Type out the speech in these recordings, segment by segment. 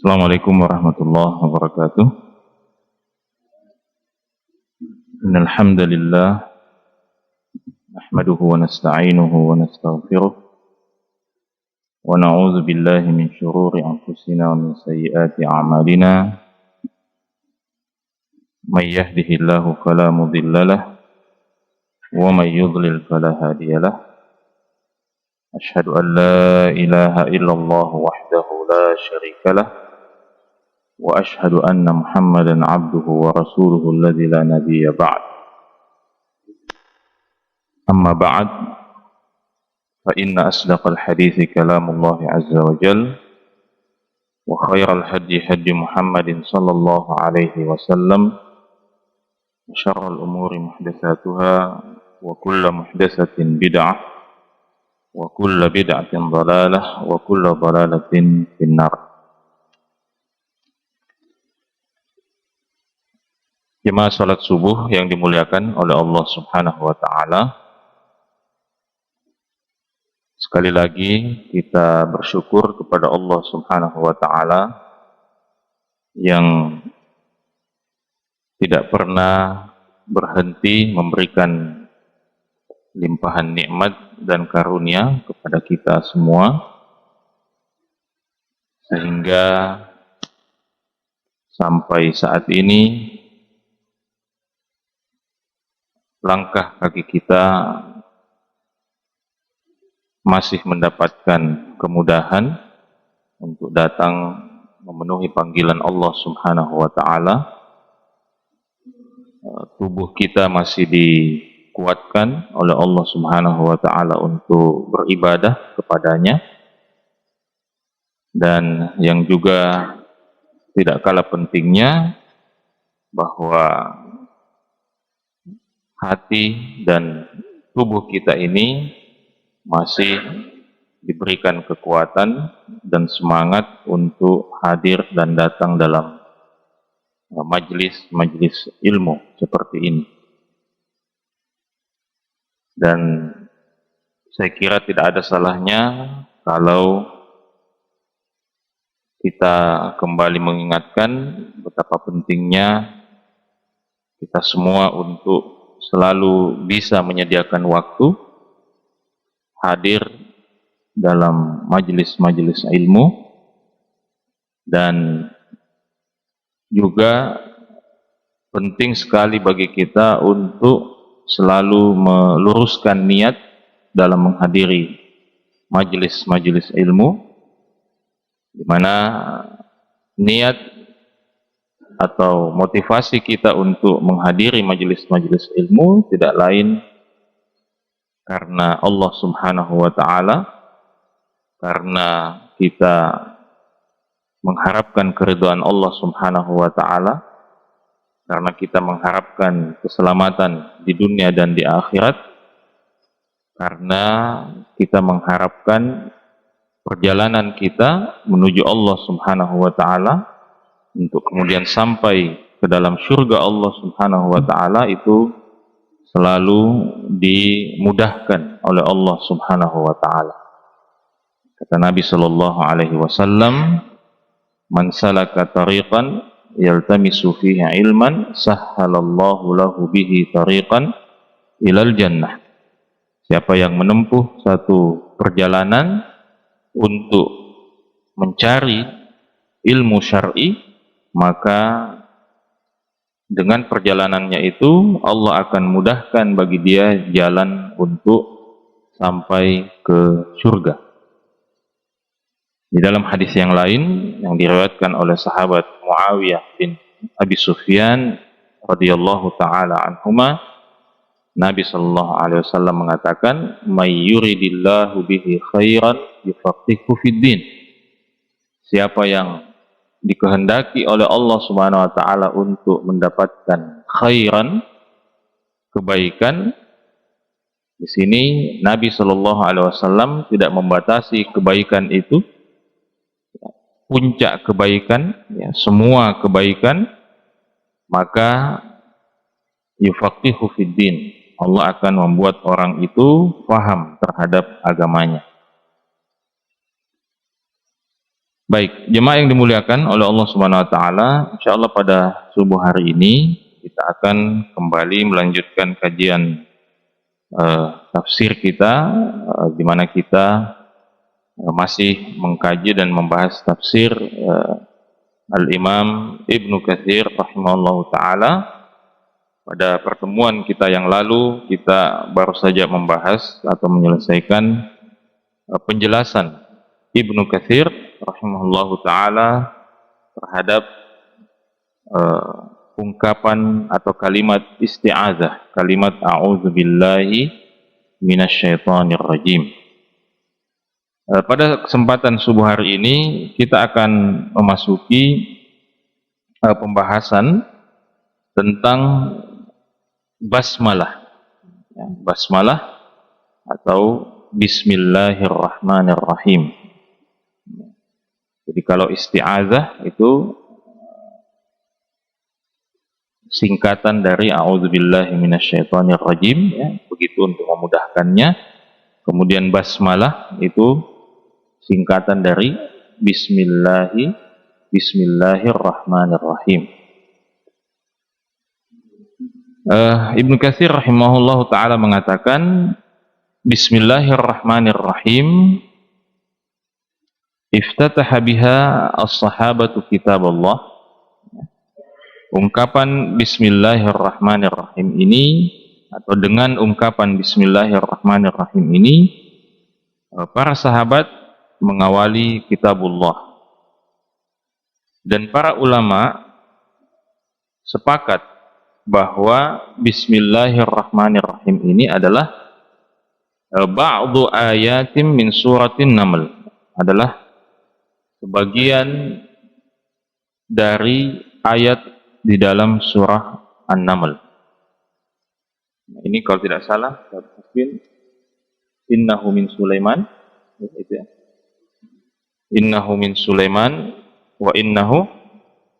Assalamualaikum warahmatullahi wabarakatuh. Innal hamdalillah nahmaduhu wa nasta'inuhu wa nastaghfiruh wa na'udzu billahi min shururi anfusina wa min sayyiati a'malina. May yahdihillahu fala mudilla lahu wa may yudlil fala hadiya lahu. Asyhadu an la ilaha illallah wahdahu la syarika lahu وأشهد أن محمدا عبده ورسوله الذي لا نبي بعد. أما بعد فإن أصدق الحديث كلام الله عز وجل وخير الهدي هدي محمد صلى الله عليه وسلم وشر الأمور محدثاتها وكل محدثة بدعة وكل بدعة ضلالة وكل ضلالة في النار. Jemaah salat subuh yang dimuliakan oleh Allah Subhanahu wa taala. Sekali lagi kita bersyukur kepada Allah Subhanahu wa taala yang tidak pernah berhenti memberikan limpahan nikmat dan karunia kepada kita semua, sehingga sampai saat ini langkah kaki kita masih mendapatkan kemudahan untuk datang memenuhi panggilan Allah Subhanahu wa taala. Tubuh kita masih dikuatkan oleh Allah Subhanahu wa taala untuk beribadah kepadanya, dan yang juga tidak kalah pentingnya bahwa hati dan tubuh kita ini masih diberikan kekuatan dan semangat untuk hadir dan datang dalam majelis ilmu seperti ini. Dan saya kira tidak ada salahnya kalau kita kembali mengingatkan betapa pentingnya kita semua untuk selalu bisa menyediakan waktu hadir dalam majelis-majelis ilmu, dan juga penting sekali bagi kita untuk selalu meluruskan niat dalam menghadiri majelis-majelis ilmu, di mana niat atau motivasi kita untuk menghadiri majelis-majelis ilmu tidak lain karena Allah Subhanahu wa taala, karena kita mengharapkan keridhaan Allah Subhanahu wa taala, karena kita mengharapkan keselamatan di dunia dan di akhirat, karena kita mengharapkan perjalanan kita menuju Allah Subhanahu wa taala untuk kemudian sampai ke dalam surga Allah Subhanahu wa taala itu selalu dimudahkan oleh Allah Subhanahu wa taala. Kata Nabi sallallahu alaihi wasallam, "Man salaka tariqan yaltamisu fihi ilman, sahhalallahu lahu bihi tariqan ilal jannah." Siapa yang menempuh satu perjalanan untuk mencari ilmu syar'i, maka dengan perjalanannya itu Allah akan mudahkan bagi dia jalan untuk sampai ke surga. Di dalam hadis yang lain yang diriwayatkan oleh sahabat Muawiyah bin Abi Sufyan radhiyallahu taala anhuma, Nabi sallallahu alaihi wasallam mengatakan, "May yuridillahu bihi khairan yufaqihuhu fid din." Siapa yang dikehendaki oleh Allah Subhanahu wa taala untuk mendapatkan khairan, kebaikan. Di sini Nabi sallallahu alaihi wasallam tidak membatasi kebaikan itu, puncak kebaikan, ya, semua kebaikan, maka yufaqihu fid din. Allah akan membuat orang itu paham terhadap agamanya. Baik, jemaah yang dimuliakan oleh Allah Subhanahu wa taala, insyaallah pada subuh hari ini kita akan kembali melanjutkan kajian tafsir kita, di mana kita masih mengkaji dan membahas tafsir Al-Imam Ibnu Katsir rahimahullahu taala. Pada pertemuan kita yang lalu kita baru saja membahas atau menyelesaikan penjelasan Ibnu Katsir rahimahullahu taala terhadap ungkapan atau kalimat isti'adzah, kalimat a'udzubillahi minasyaitonir rajim. Pada kesempatan subuh hari ini kita akan memasuki pembahasan tentang basmalah, ya, basmalah atau bismillahirrahmanirrahim. Jadi kalau isti'adzah itu singkatan dari a'udzubillahi minasyaitonir rajim, ya, begitu untuk memudahkannya. Kemudian basmalah itu singkatan dari bismillahirrahmanirrahim. Ibnu Katsir rahimahullahu taala mengatakan bismillahirrahmanirrahim iftataha biha as-sahabatu kitab Allah. Ungkapan bismillahirrahmanirrahim ini atau dengan ungkapan bismillahirrahmanirrahim ini para sahabat mengawali kitabullah, dan para ulama sepakat bahwa bismillahirrahmanirrahim ini adalah ba'du ayatin min suratin Naml, adalah sebagian dari ayat di dalam surah An-Naml. Ini kalau tidak salah, innahu min Sulaiman, innahu min Sulaiman wa innahu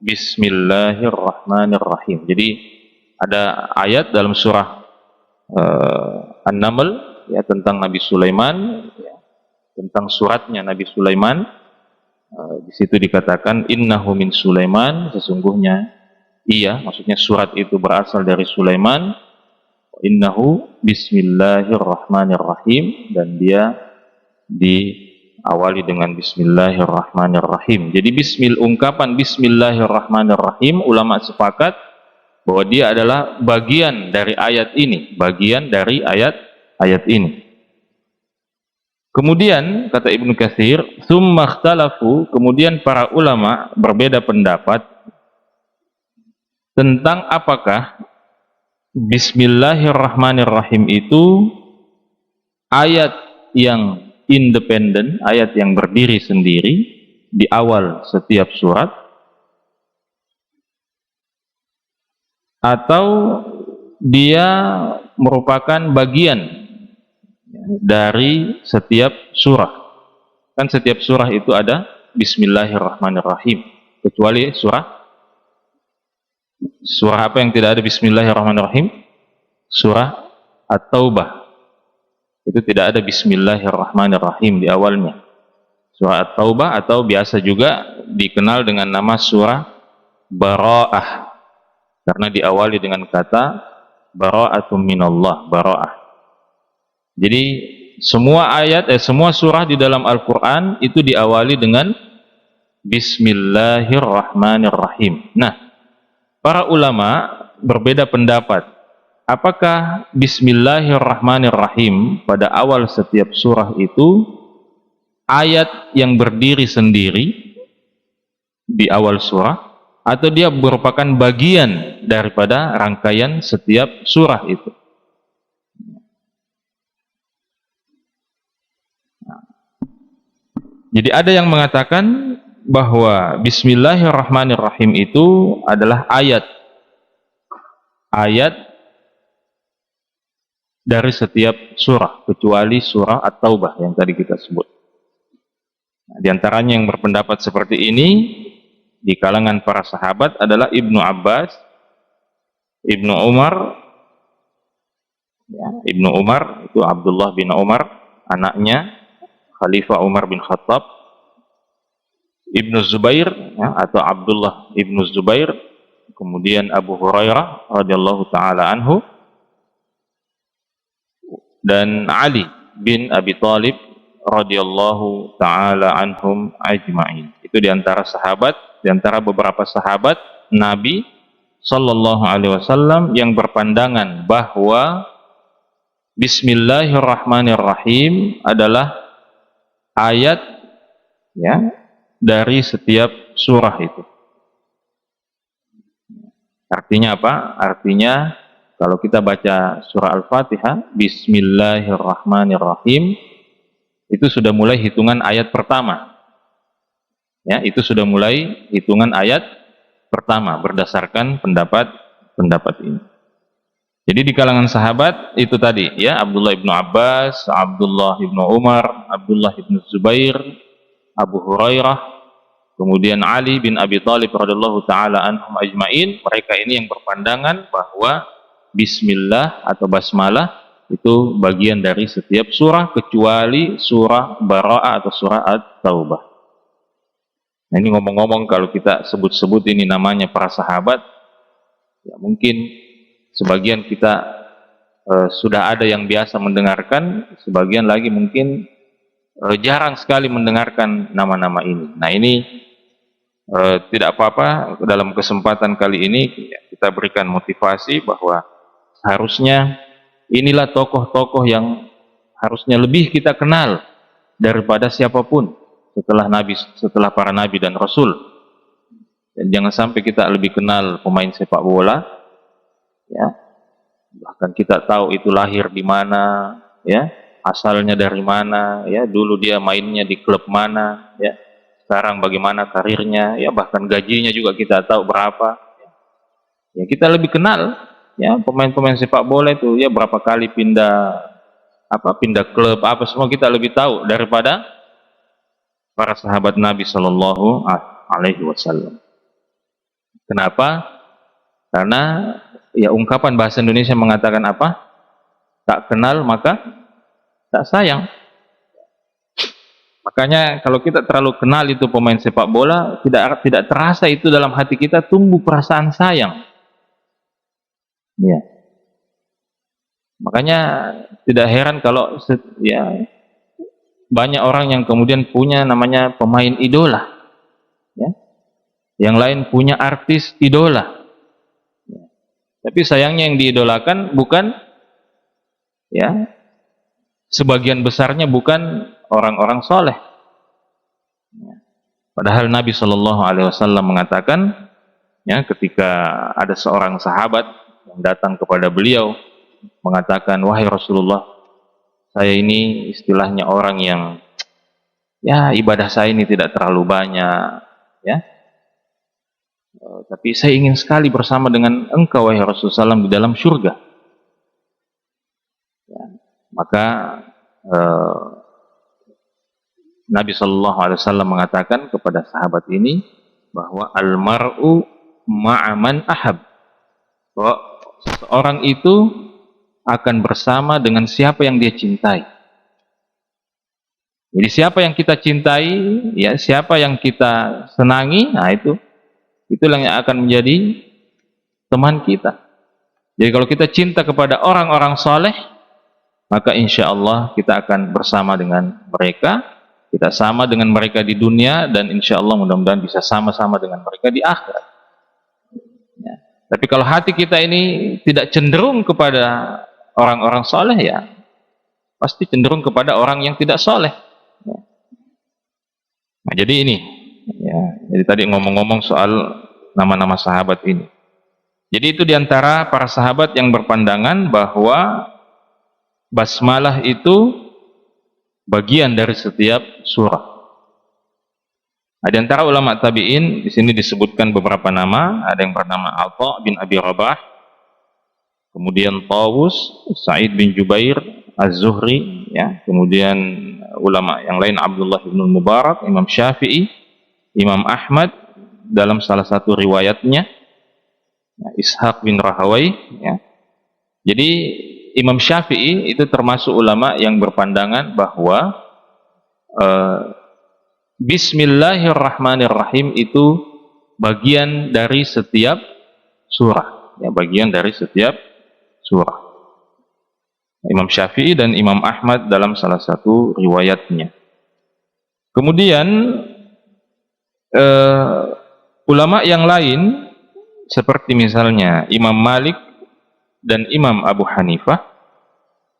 bismillahirrahmanirrahim. Jadi ada ayat dalam surah An-Naml, ya, tentang Nabi Sulaiman, ya, tentang suratnya Nabi Sulaiman. Di situ dikatakan innahu min Sulaiman, sesungguhnya ia, maksudnya surat itu berasal dari Sulaiman. Innahu bismillahirrahmanirrahim, dan dia diawali dengan bismillahirrahmanirrahim. Jadi ungkapan bismillahirrahmanirrahim, ulama sepakat bahwa dia adalah bagian dari ayat ini, bagian dari ayat ini. Kemudian kata Ibnu Katsir, "Tsumma ikhtalafu", kemudian para ulama berbeda pendapat tentang apakah bismillahirrahmanirrahim itu ayat yang independen, ayat yang berdiri sendiri di awal setiap surat, atau dia merupakan bagian dari setiap surah. Kan setiap surah itu ada bismillahirrahmanirrahim, kecuali surah apa yang tidak ada bismillahirrahmanirrahim? Surah At-Taubah. Itu tidak ada bismillahirrahmanirrahim di awalnya. Surah At-Taubah, atau biasa juga dikenal dengan nama surah Bara'ah, karena diawali dengan kata bara'atum minallah, bara'ah. Jadi semua ayat, semua surah di dalam Al-Quran itu diawali dengan bismillahirrahmanirrahim. Nah, para ulama berbeda pendapat, apakah bismillahirrahmanirrahim pada awal setiap surah itu ayat yang berdiri sendiri di awal surah, atau dia merupakan bagian daripada rangkaian setiap surah itu. Jadi ada yang mengatakan bahwa bismillahirrahmanirrahim itu adalah ayat dari setiap surah, kecuali surah At-Taubah yang tadi kita sebut. Nah, di antaranya yang berpendapat seperti ini di kalangan para sahabat adalah Ibnu Abbas, Ibnu Umar, ya, Ibnu Umar itu Abdullah bin Umar, anaknya Khalifah Umar bin Khattab, Ibnu Zubair, ya, atau Abdullah Ibnu Zubair, kemudian Abu Hurairah radhiyallahu taala anhu, dan Ali bin Abi Thalib radhiyallahu taala anhum ajma'in. Itu diantara sahabat, diantara beberapa sahabat Nabi sallallahu alaihi wasallam yang berpandangan bahwa Bismillahirrahmanirrahim adalah ayat, ya, dari setiap surah itu. Artinya apa? Artinya kalau kita baca surah Al-Fatihah, Bismillahirrahmanirrahim, itu sudah mulai hitungan ayat pertama. Ya, itu sudah mulai hitungan ayat pertama berdasarkan pendapat ini. Jadi di kalangan sahabat itu tadi, ya, Abdullah ibnu Abbas, Abdullah ibnu Umar, Abdullah ibnu Zubair, Abu Hurairah, kemudian Ali bin Abi Thalib radhiyallahu taala anhum ajmain. Mereka ini yang berpandangan bahwa Bismillah atau basmalah itu bagian dari setiap surah kecuali surah Bara'ah atau surah At-Taubah. Nah, ini ngomong-ngomong, kalau kita sebut-sebut ini namanya para sahabat, ya mungkin sebagian kita sudah ada yang biasa mendengarkan, sebagian lagi mungkin jarang sekali mendengarkan nama-nama ini. Nah, ini tidak apa-apa, dalam kesempatan kali ini kita berikan motivasi bahwa harusnya inilah tokoh-tokoh yang harusnya lebih kita kenal daripada siapapun setelah Nabi, setelah para Nabi dan Rasul. Dan jangan sampai kita lebih kenal pemain sepak bola, ya, bahkan kita tahu itu lahir di mana, ya, asalnya dari mana, ya, dulu dia mainnya di klub mana, ya, sekarang bagaimana karirnya, ya, bahkan gajinya juga kita tahu berapa. Ya, kita lebih kenal, ya, pemain-pemain sepak bola itu, ya, berapa kali pindah klub apa, semua kita lebih tahu daripada para sahabat Nabi Shallallahu Alaihi Wasallam. Kenapa? Karena ya ungkapan bahasa Indonesia mengatakan apa? Tak kenal maka tak sayang. Makanya kalau kita terlalu kenal itu pemain sepak bola, tidak terasa itu dalam hati kita tumbuh perasaan sayang. Ya. Makanya tidak heran kalau ya banyak orang yang kemudian punya namanya pemain idola, ya. Yang lain punya artis idola. Ya. Tapi sayangnya yang diidolakan bukan, ya, sebagian besarnya bukan orang-orang soleh. Ya. Padahal Nabi Shallallahu Alaihi Wasallam mengatakan, ya, ketika ada seorang sahabat yang datang kepada beliau mengatakan, wahai Rasulullah, saya ini istilahnya orang yang, ya, ibadah saya ini tidak terlalu banyak, ya, tapi saya ingin sekali bersama dengan engkau wahai Rasulullah SAW di dalam surga. Ya, maka Nabi Shallallahu Alaihi Wasallam mengatakan kepada sahabat ini bahwa almar'u ma'aman ahab, bahwa seorang itu akan bersama dengan siapa yang dia cintai. Jadi siapa yang kita cintai, ya, siapa yang kita senangi, nah itulah yang akan menjadi teman kita. Jadi kalau kita cinta kepada orang-orang soleh, maka insya Allah kita akan bersama dengan mereka, kita sama dengan mereka di dunia, dan insya Allah mudah-mudahan bisa sama-sama dengan mereka di akhirat. Ya. Tapi kalau hati kita ini tidak cenderung kepada orang-orang soleh, ya pasti cenderung kepada orang yang tidak soleh. Ya. Nah, jadi ini, ya, jadi tadi ngomong-ngomong soal nama-nama sahabat ini. Jadi itu diantara para sahabat yang berpandangan bahwa basmalah itu bagian dari setiap surah. Nah, di antara ulama tabi'in di sini disebutkan beberapa nama, ada yang bernama Atha bin Abi Rabah, kemudian Tawus, Sa'id bin Jubair, Az-Zuhri, ya, kemudian ulama yang lain Abdullah bin Mubarak, Imam Syafi'i, Imam Ahmad dalam salah satu riwayatnya, ya, Ishaq bin Rahawai, ya. Jadi Imam Syafi'i itu termasuk ulama yang berpandangan bahwa Bismillahirrahmanirrahim itu bagian dari setiap surah, ya, bagian dari setiap surah. Imam Syafi'i dan Imam Ahmad dalam salah satu riwayatnya. Kemudian ulama yang lain seperti misalnya Imam Malik dan Imam Abu Hanifah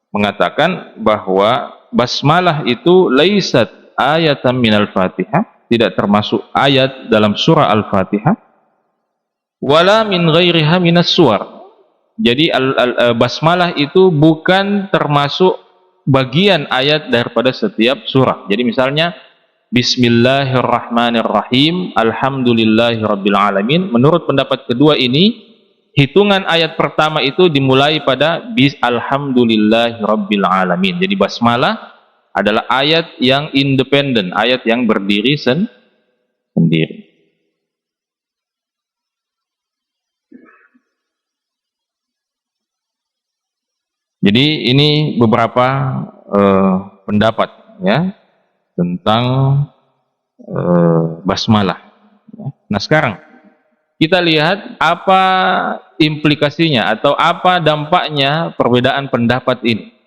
mengatakan bahwa basmalah itu laisat ayatan minal Fatihah, tidak termasuk ayat dalam surah Al-Fatihah, wala min ghairiha minas suwar. Jadi basmalah itu bukan termasuk bagian ayat daripada setiap surah. Jadi misalnya Bismillahirrahmanirrahim, Alhamdulillahirabbil alamin. Menurut pendapat kedua ini, hitungan ayat pertama itu dimulai pada Alhamdulillahirabbil alamin. Jadi basmalah adalah ayat yang independen, ayat yang berdiri sendiri. Jadi ini beberapa pendapat, ya, tentang basmalah. Nah, sekarang kita lihat apa implikasinya atau apa dampaknya perbedaan pendapat ini.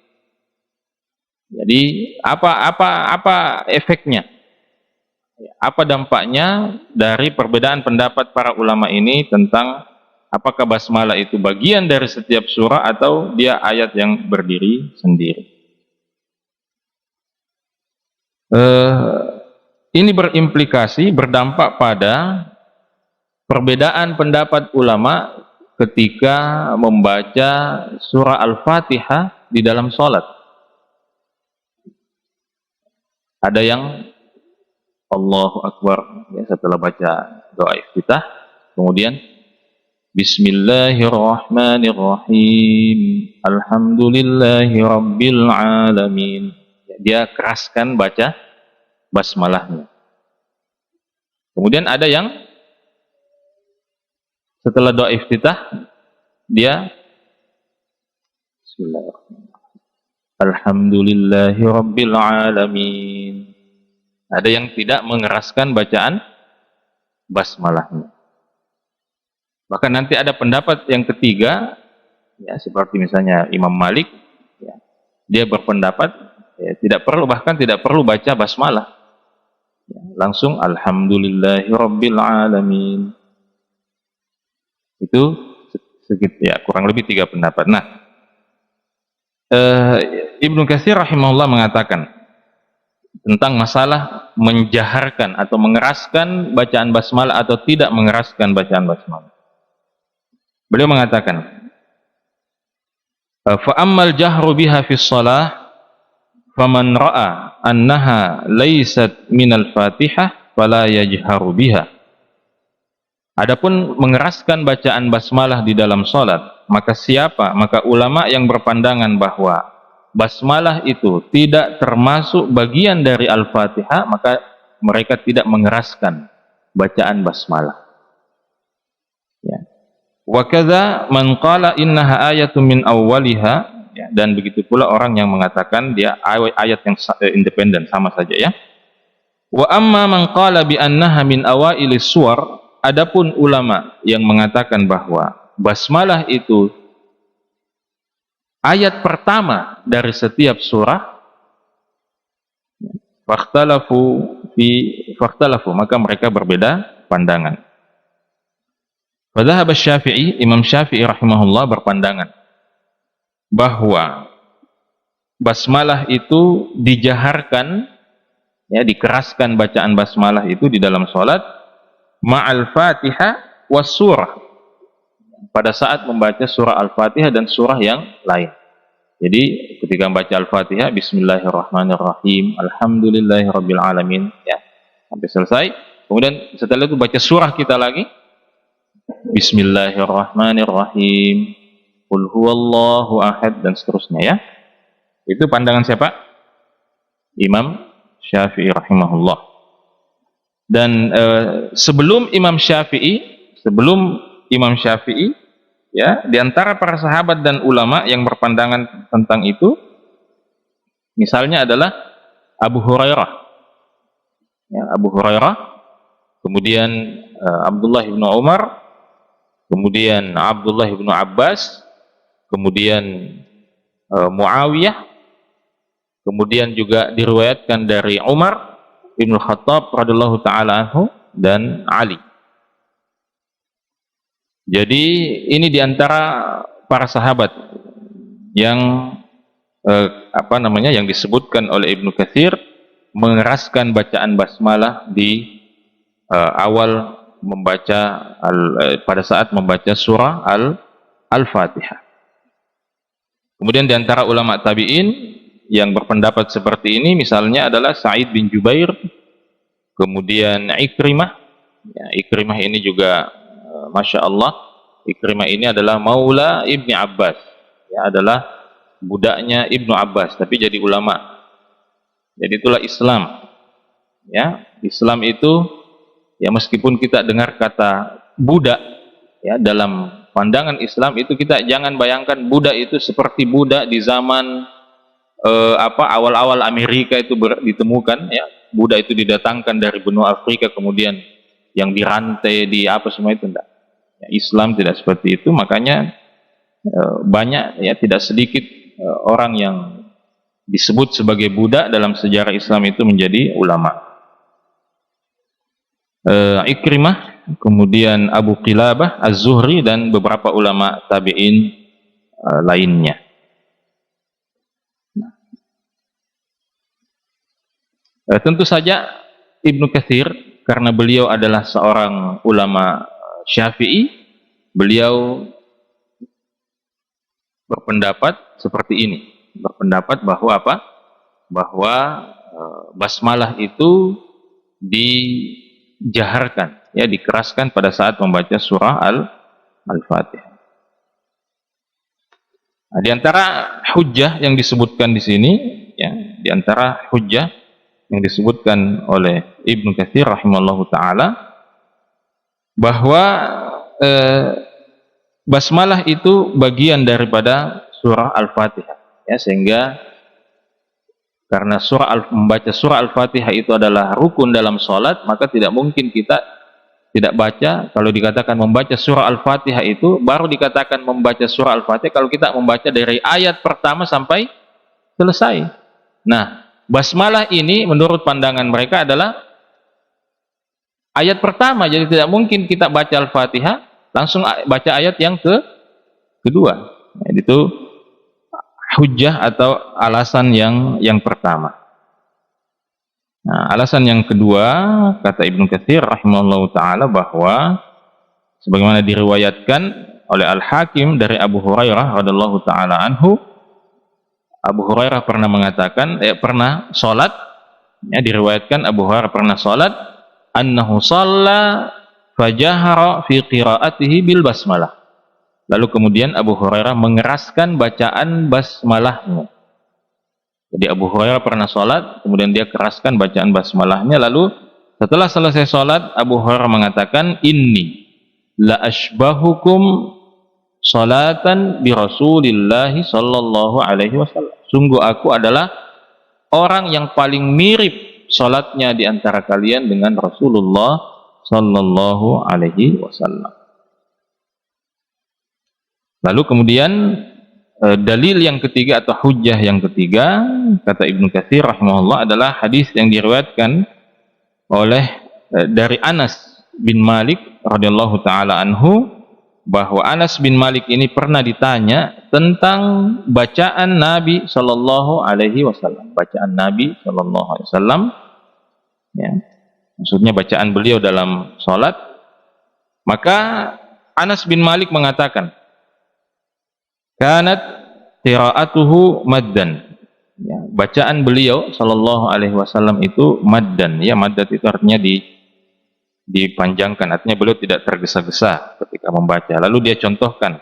Jadi apa efeknya? Apa dampaknya dari perbedaan pendapat para ulama ini tentang apakah basmalah itu bagian dari setiap surah atau dia ayat yang berdiri sendiri? Ini berimplikasi, berdampak pada perbedaan pendapat ulama ketika membaca surah Al-Fatihah di dalam sholat. Ada yang Allahu Akbar, ya, setelah baca doa iftitah, kemudian Bismillahirrahmanirrahim, Alhamdulillahi Rabbil Alamin. Dia keraskan baca basmalahnya. Kemudian ada yang setelah doa iftitah dia Bismillahirrahmanirrahim, Alhamdulillahi Rabbil Alamin. Ada yang tidak mengeraskan bacaan basmalahnya. Bahkan nanti ada pendapat yang ketiga, ya, seperti misalnya Imam Malik, ya, dia berpendapat, ya, tidak perlu baca basmalah, ya, langsung Alhamdulillahirabbil alamin. Itu segitu, ya, kurang lebih 3 pendapat. Nah, Ibnu Katsir rahimahullah mengatakan tentang masalah menjaharkan atau mengeraskan bacaan basmalah atau tidak mengeraskan bacaan basmalah. Beliau mengatakan, fa ammal jahru biha fi shalah faman ra'a annaha laysat minal Fatihah fala yajharu biha. Adapun mengeraskan bacaan basmalah di dalam salat, maka ulama yang berpandangan bahwa basmalah itu tidak termasuk bagian dari Al-Fatihah, maka mereka tidak mengeraskan bacaan basmalah. Ya. Wa kadza man qala innaha ayatun min awwaliha, ya, dan begitu pula orang yang mengatakan dia ayat yang independen, sama saja, ya. Wa amma man qala bi annaha min awailis suwar, adapun ulama yang mengatakan bahwa basmalah itu ayat pertama dari setiap surah, fakhtalafu, maka mereka berbeda pandangan. Fadhahab Syafi'i, Imam Syafi'i rahimahullah berpandangan bahwa basmalah itu dijaharkan, ya, dikeraskan bacaan basmalah itu di dalam salat ma'al Fatihah was surah, pada saat membaca surah Al-Fatihah dan surah yang lain. Jadi ketika membaca Al-Fatihah, Bismillahirrahmanirrahim, Alhamdulillahirabbil alamin, ya, sampai selesai. Kemudian setelah itu baca surah kita lagi, Bismillahirrahmanirrahim, Qul huwallahu ahad, dan seterusnya, ya. Itu pandangan siapa? Imam Syafi'i rahimahullah. Dan sebelum Imam Syafi'i, ya, di antara para sahabat dan ulama yang berpandangan tentang itu, misalnya adalah Abu Hurairah. ya, Abu Hurairah, kemudian Abdullah bin Umar, kemudian Abdullah bin Abbas, kemudian Muawiyah, kemudian juga diriwayatkan dari Umar bin Khattab radhiyallahu taala anhu dan Ali. Jadi ini diantara para sahabat yang yang disebutkan oleh Ibnu Katsir mengeraskan bacaan basmalah di awal membaca pada saat membaca surah Al-Fatihah. Kemudian diantara ulama tabi'in yang berpendapat seperti ini misalnya adalah Sa'id bin Jubair, kemudian Ikrimah. Ya, Ikrimah ini juga Masya Allah, Ikrimah ini adalah maula Ibni Abbas, ya, adalah budaknya Ibnu Abbas, tapi jadi ulama. Jadi itulah Islam. Ya, Islam itu, ya, meskipun kita dengar kata budak, ya, dalam pandangan Islam itu kita jangan bayangkan budak itu seperti budak di zaman awal-awal Amerika itu ditemukan, ya. Budak itu didatangkan dari benua Afrika, kemudian yang dirantai di apa semua itu enggak. Ya, Islam tidak seperti itu, makanya banyak, ya, tidak sedikit orang yang disebut sebagai budak dalam sejarah Islam itu menjadi ulama. Ikrimah, kemudian Abu Qilabah, Az-Zuhri, dan beberapa ulama tabi'in lainnya. Tentu saja Ibnu Katsir, karena beliau adalah seorang ulama Syafi'i, beliau berpendapat seperti ini, berpendapat bahwa apa? Bahwa basmalah itu dijaharkan, ya, dikeraskan pada saat membaca surah Al-Fatihah. Nah, di antara hujjah yang disebutkan di sini, ya, di antara hujjah yang disebutkan oleh Ibnu Katsir rahimahullahu taala, bahwa basmalah itu bagian daripada surah Al-Fatihah, ya, sehingga karena membaca surah Al-Fatihah itu adalah rukun dalam sholat, maka tidak mungkin kita tidak baca. Kalau dikatakan membaca surah Al-Fatihah itu baru dikatakan membaca surah Al-Fatihah kalau kita membaca dari ayat pertama sampai selesai. Nah, basmalah ini menurut pandangan mereka adalah ayat pertama, jadi tidak mungkin kita baca Al-Fatihah langsung baca ayat yang kedua. Nah, itu hujjah atau alasan yang pertama. Nah, alasan yang kedua, kata Ibnu Katsir rahimahullahu taala, bahwa sebagaimana diriwayatkan oleh Al-Hakim dari Abu Hurairah radhiyallahu taala anhu, Abu Hurairah pernah mengatakan, pernah salat, ya, diriwayatkan Abu Hurairah pernah salat, annahu shalla fajahara fi qiraatihi bil basmalah. Lalu kemudian Abu Hurairah mengeraskan bacaan basmalahnya. Jadi Abu Hurairah pernah salat, kemudian dia keraskan bacaan basmalahnya, lalu setelah selesai salat Abu Hurairah mengatakan, inni la ashbahukum salatan bi Rasulillahi sallallahu alaihi wasallam. Sungguh aku adalah orang yang paling mirip salatnya di antara kalian dengan Rasulullah sallallahu alaihi wasallam. Lalu kemudian dalil yang ketiga atau hujjah yang ketiga, kata Ibnu Katsir rahimahullah, adalah hadis yang diriwayatkan oleh dari Anas bin Malik radhiyallahu taala anhu, bahwa Anas bin Malik ini pernah ditanya tentang bacaan Nabi sallallahu alaihi wasallam, bacaan Nabi sallallahu alaihi wasallam, ya, maksudnya bacaan beliau dalam salat. Maka Anas bin Malik mengatakan, kanat qiraatuhu maddan, ya, bacaan beliau sallallahu alaihi wasallam itu maddan, ya, maddat itu artinya dipanjangkan, artinya beliau tidak tergesa-gesa ketika membaca. Lalu dia contohkan,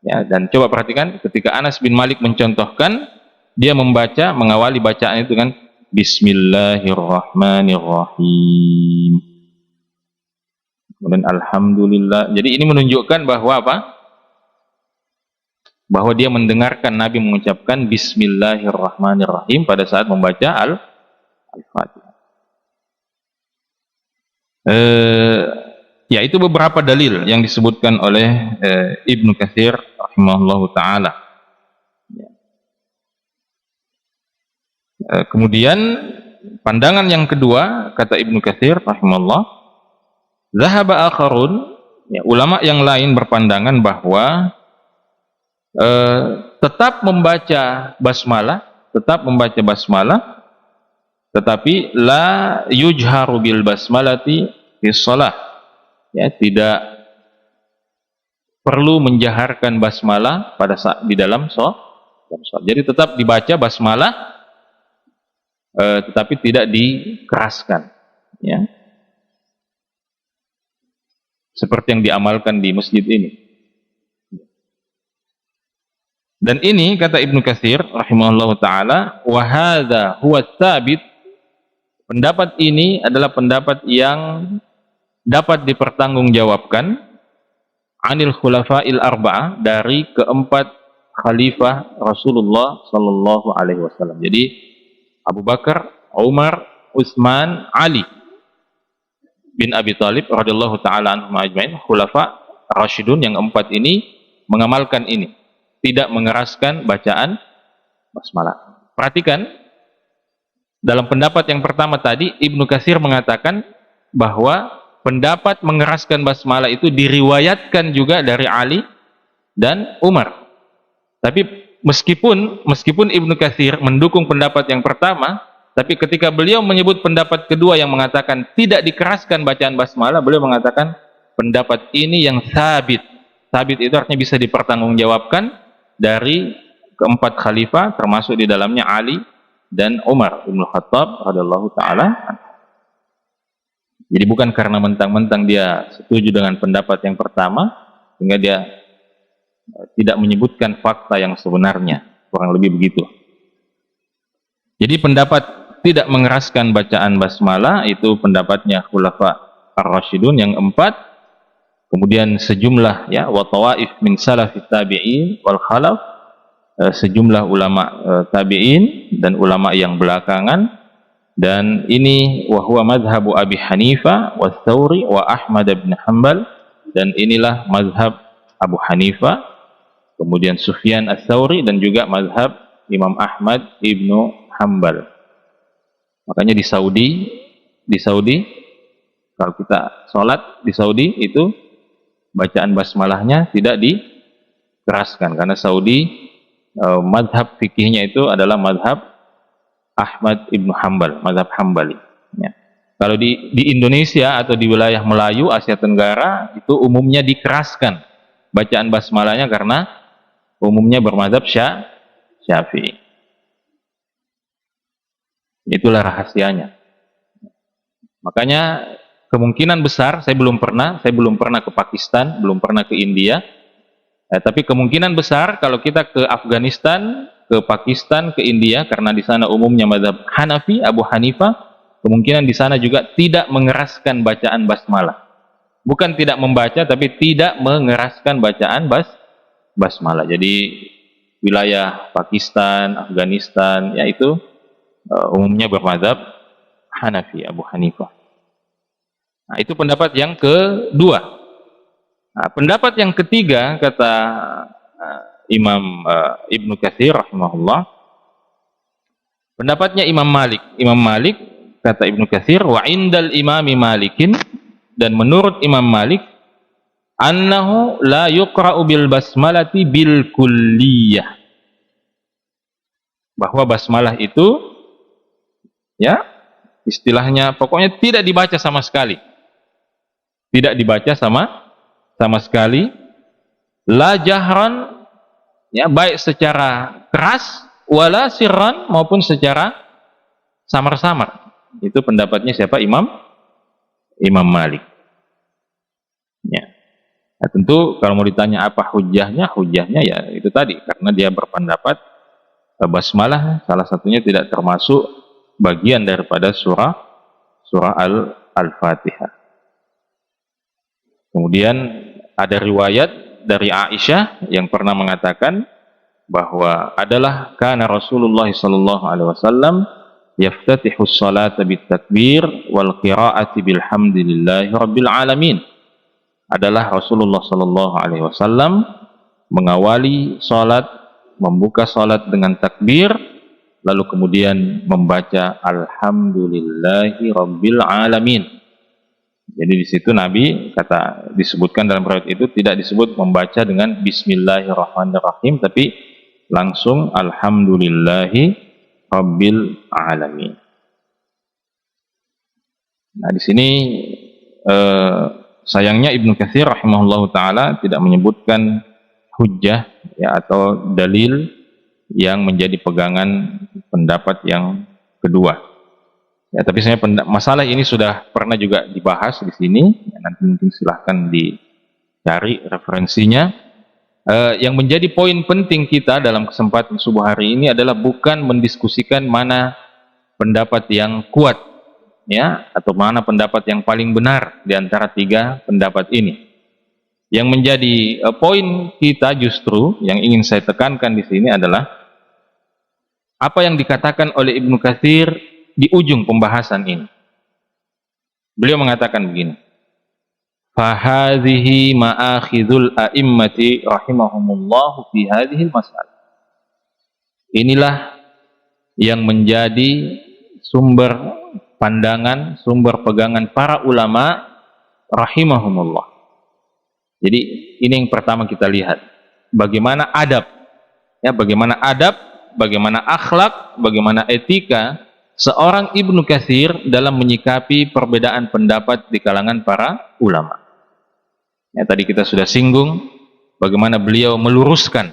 ya, dan coba perhatikan ketika Anas bin Malik mencontohkan, dia membaca, mengawali bacaan itu kan Bismillahirrahmanirrahim, kemudian Alhamdulillah. Jadi ini menunjukkan bahwa apa? Bahwa dia mendengarkan Nabi mengucapkan Bismillahirrahmanirrahim pada saat membaca Al-Fatihah. Ya, itu beberapa dalil yang disebutkan oleh Ibnu Katsir rahimahullahu taala. Kemudian pandangan yang kedua, kata Ibnu Katsir rahimahullah, zahaba akharun, ya, ulama yang lain berpandangan bahwa tetap membaca basmalah, tetapi la yujharu bil basmalati fi shalah, ya, tidak perlu menjaharkan basmalah pada saat di dalam sholat. Jadi tetap dibaca basmalah, tetapi tidak dikeraskan, ya, seperti yang diamalkan di masjid ini. Dan ini kata Ibnu Katsir rahimahullahu taala, wa hadza huwa tsabit, pendapat ini adalah pendapat yang dapat dipertanggungjawabkan anil khulafa'il arba'ah, dari keempat khalifah Rasulullah sallallahu alaihi wasallam. Jadi Abu Bakar, Umar, Utsman, Ali bin Abi Thalib radhiyallahu taala anhum ajmain, khulafa rasyidun yang empat ini mengamalkan ini, tidak mengeraskan bacaan basmalah. Perhatikan, dalam pendapat yang pertama tadi Ibnu Katsir mengatakan bahwa pendapat mengeraskan basmalah itu diriwayatkan juga dari Ali dan Umar. Tapi meskipun Ibnu Katsir mendukung pendapat yang pertama, tapi ketika beliau menyebut pendapat kedua yang mengatakan tidak dikeraskan bacaan basmalah, beliau mengatakan pendapat ini yang sabit. Sabit itu artinya bisa dipertanggungjawabkan dari keempat khalifah, termasuk di dalamnya Ali dan Umar bin Khattab radhiyallahu taala. Jadi bukan karena mentang-mentang dia setuju dengan pendapat yang pertama sehingga dia tidak menyebutkan fakta yang sebenarnya, kurang lebih begitu. Jadi pendapat tidak mengeraskan bacaan basmalah itu pendapatnya khulafa ar-rasyidun yang empat. Kemudian sejumlah, ya, wa tawaif min salafit tabi'in wal khalaf, sejumlah ulama tabi'in dan ulama yang belakangan. Dan ini wa huwa madhhabu Abi Hanifah wa Tsauri wa Ahmad bin Hanbal, dan inilah mazhab Abu Hanifah, kemudian Sufyan ats-Tsauri, dan juga mazhab Imam Ahmad ibnu Hanbal. Makanya di Saudi kalau kita sholat di Saudi itu bacaan basmalahnya tidak dikeraskan, karena Saudi madhab fikihnya itu adalah madhab Ahmad ibnu Hanbal, madhab Hambali, ya. Kalau di Indonesia atau di wilayah Melayu Asia Tenggara itu umumnya dikeraskan bacaan basmalahnya karena umumnya bermadhab Syafi'i. Itulah rahasianya. Makanya kemungkinan besar, saya belum pernah ke Pakistan, belum pernah ke India, tapi kemungkinan besar kalau kita ke Afghanistan, ke Pakistan, ke India, karena di sana umumnya mazhab Hanafi, Abu Hanifah, kemungkinan di sana juga tidak mengeraskan bacaan basmalah. Bukan tidak membaca, tapi tidak mengeraskan bacaan basmalah. Jadi wilayah Pakistan, Afghanistan, ya itu umumnya bermazhab Hanafi, Abu Hanifah. Nah, itu pendapat yang kedua. Nah, pendapat yang ketiga kata Imam Ibnu Katsir rahimahullah, pendapatnya Imam Malik. Imam Malik kata Ibnu Katsir, wa indal imami Malikin, dan menurut Imam Malik, annahu la yuqra'u bil basmalati bil kulliyah, bahwa basmalah itu, ya, istilahnya pokoknya tidak dibaca sama sekali. Tidak dibaca sama sekali, la jahran, ya, baik secara keras, wala sirran, maupun secara samar-samar. Itu pendapatnya siapa? Imam Malik. Ya. Nah, tentu kalau mau ditanya apa hujahnya ya itu tadi, karena dia berpendapat basmalah salah satunya tidak termasuk bagian daripada surah Al-Fatihah. Kemudian ada riwayat dari Aisyah yang pernah mengatakan bahwa adalah kana Rasulullah sallallahu alaihi wasallam yaftatihu sholata bitakbir wal qira'ati bilhamdillahi rabbil alamin. Adalah Rasulullah sallallahu alaihi wasallam mengawali salat, membuka salat dengan takbir, lalu kemudian membaca alhamdulillahi rabbil alamin. Jadi di situ Nabi disebutkan dalam riwayat itu tidak disebut membaca dengan bismillahirrahmanirrahim, tapi langsung alhamdulillahi rabbil alamin. Nah, di sini sayangnya Ibnu Katsir rahimahullahu taala tidak menyebutkan hujjah ya atau dalil yang menjadi pegangan pendapat yang kedua. Ya, tapi saya masalah ini sudah pernah juga dibahas di sini. Ya, nanti mungkin silahkan dicari referensinya. Yang menjadi poin penting kita dalam kesempatan subuh hari ini adalah bukan mendiskusikan mana pendapat yang kuat, ya, atau mana pendapat yang paling benar di antara tiga pendapat ini. Yang menjadi poin kita justru yang ingin saya tekankan di sini adalah apa yang dikatakan oleh Ibnu Katsir di ujung pembahasan ini. Beliau mengatakan begini, fahadhihi ma'akhidul a'immati rahimahumullah fi hadhil masalah. Inilah yang menjadi sumber pandangan, sumber pegangan para ulama rahimahumullah. Jadi ini yang pertama kita lihat, bagaimana adab, ya, bagaimana adab, bagaimana akhlak, bagaimana etika seorang Ibnu Katsir dalam menyikapi perbedaan pendapat di kalangan para ulama. Ya, tadi kita sudah singgung bagaimana beliau meluruskan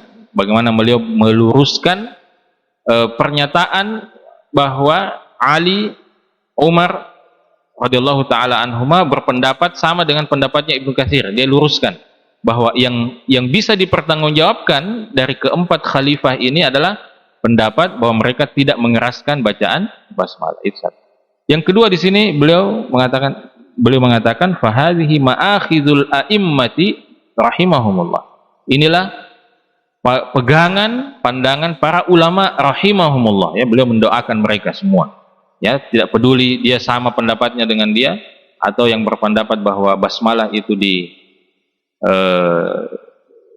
pernyataan bahwa Ali, Umar radhiyallahu taala anhuma berpendapat sama dengan pendapatnya Ibnu Katsir. Dia luruskan bahwa yang bisa dipertanggungjawabkan dari keempat khalifah ini adalah pendapat bahwa mereka tidak mengeraskan bacaan basmalah. Itu satu. Yang kedua di sini beliau mengatakan fahadhihi ma'akhidul a'immati rahimahumullah. Inilah pegangan pandangan para ulama rahimahumullah, ya, beliau mendoakan mereka semua. Ya, tidak peduli dia sama pendapatnya dengan dia atau yang berpendapat bahwa basmalah itu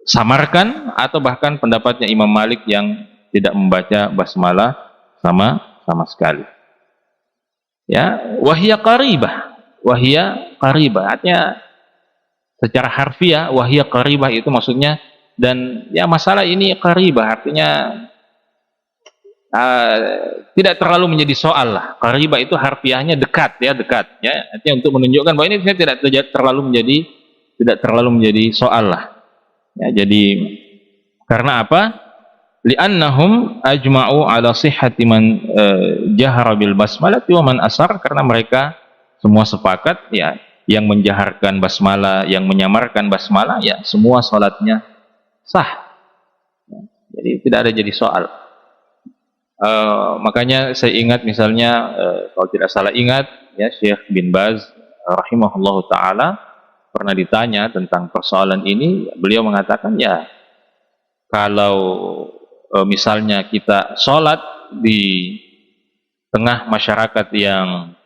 samarkan, atau bahkan pendapatnya Imam Malik yang tidak membaca basmalah sama sekali. Ya, wahiyya qaribah, artinya secara harfiah wahiyya qaribah itu maksudnya, dan ya masalah ini qaribah artinya tidak terlalu menjadi soal lah. Qaribah itu harfiahnya dekat, ya, artinya untuk menunjukkan bahwa ini tidak terlalu menjadi soal lah. Ya, jadi karena apa? Li'annahum ajma'u ala sihhati man jahara bil basmalati wa man asar, karena mereka semua sepakat, ya, yang menjaharkan basmalah, yang menyamarkan basmalah, ya, semua salatnya sah. Ya, jadi tidak ada jadi soal. Makanya saya ingat misalnya, kalau tidak salah ingat, ya, Syekh bin Baz rahimahullahu taala pernah ditanya tentang persoalan ini. Beliau mengatakan, ya, kalau misalnya kita sholat di tengah masyarakat yang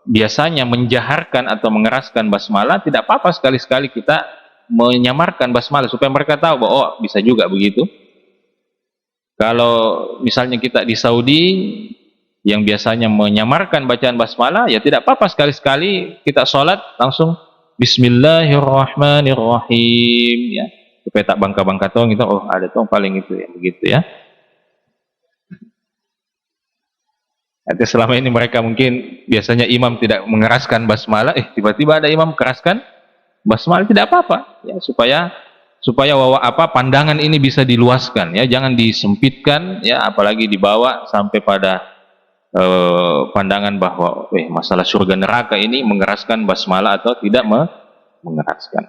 biasanya menjaharkan atau mengeraskan basmalah, tidak apa-apa sekali-sekali kita menyamarkan basmalah supaya mereka tahu bahwa oh, bisa juga begitu. Kalau misalnya kita di Saudi yang biasanya menyamarkan bacaan basmalah, ya tidak apa-apa sekali-sekali kita sholat langsung Bismillahirrahmanirrahim, ya, supaya tak bangka-bangka tong gitu. Oh, ada tong paling itu ya, begitu ya. Nanti selama ini mereka mungkin biasanya imam tidak mengeraskan basmalah, tiba-tiba ada imam keraskan basmalah, tidak apa-apa, ya, supaya pandangan ini bisa diluaskan, ya, jangan disempitkan, ya, apalagi dibawa sampai pada pandangan bahwa masalah surga neraka ini mengeraskan basmalah atau tidak mengeraskan.